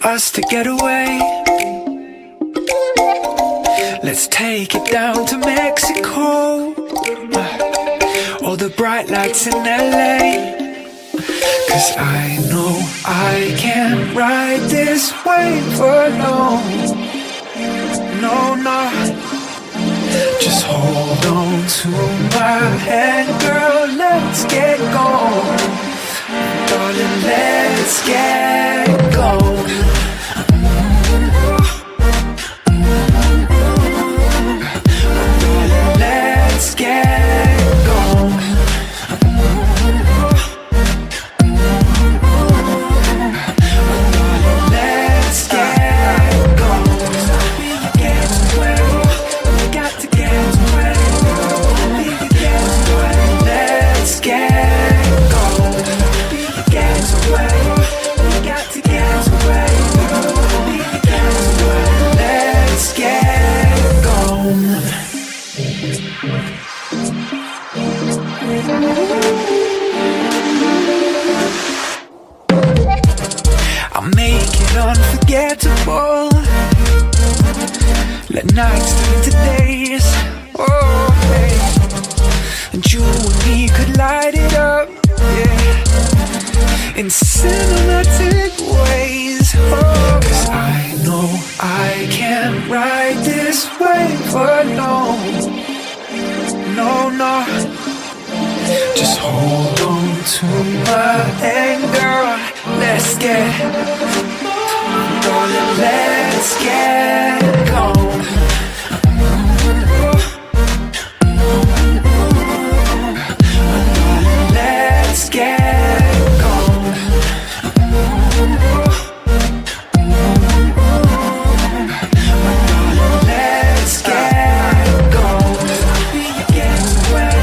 us to get away. Let's take it down to Mexico, all the bright lights in LA. 'Cause I know I can't ride this wave alone. No, no. Just hold on to my hand, girl, let's get going. Darling, let's get going. Let's get going. Let's get going. We can get away. We got to get away. We can get away. Let's get going. We can get away. We got to get away. We can get away. Let's get going. I'll make it unforgettable. Let nights turn to days. Oh, hey. And you and me could light it up, yeah, in cinematic ways. Oh, 'cause I know I can't ride this wave alone. No, no. Just hold on to my hand, girl. Let's get, darling, let's get going. Let's get going. Let's get going. We can get away.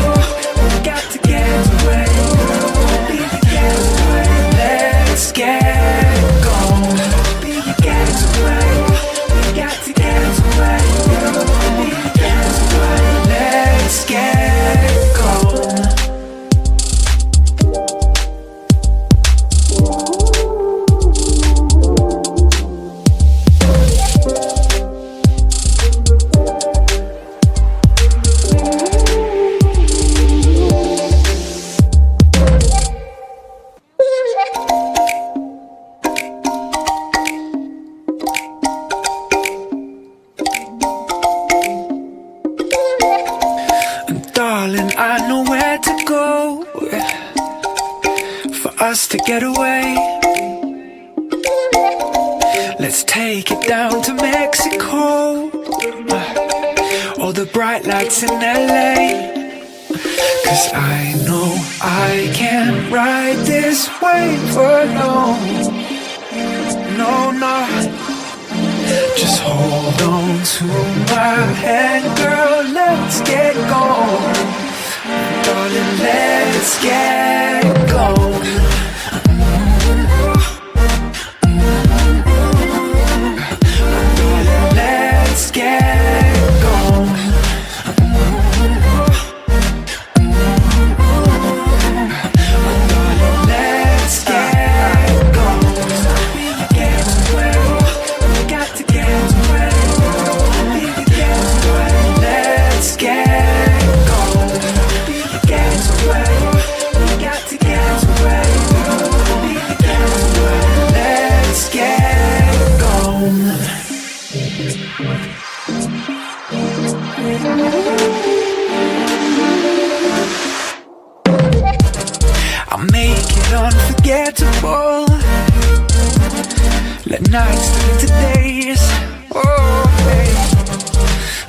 We got to get away. We can get away. Let's get going. We can get away. We got to get away. We can get away. Let's get going. Darling, I know where to go for us to get away. Let's take it down to Mexico, all the bright lights in LA. 'Cause I know I can't ride this wave alone. No, no. Just hold on to my hand, girl, let's get going. Darling, let's get going. Let's get going. Let's get going. We can get away. We got to get away. We can get away. Let's get going. We can get away. We got to get away. We can get away. Let's get going. I'll make it unforgettable. Let nights turn to days. Oh, hey.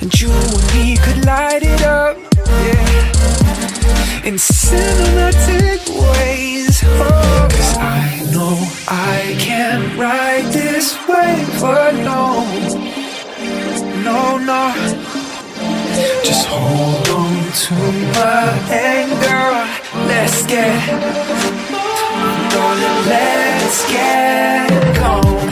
And you and me could light it up, yeah, in cinematic ways. Oh, 'cause I know I can't ride this wave alone. No, no. Just hold on to my hand, girl. Let's get, darling, let's get going.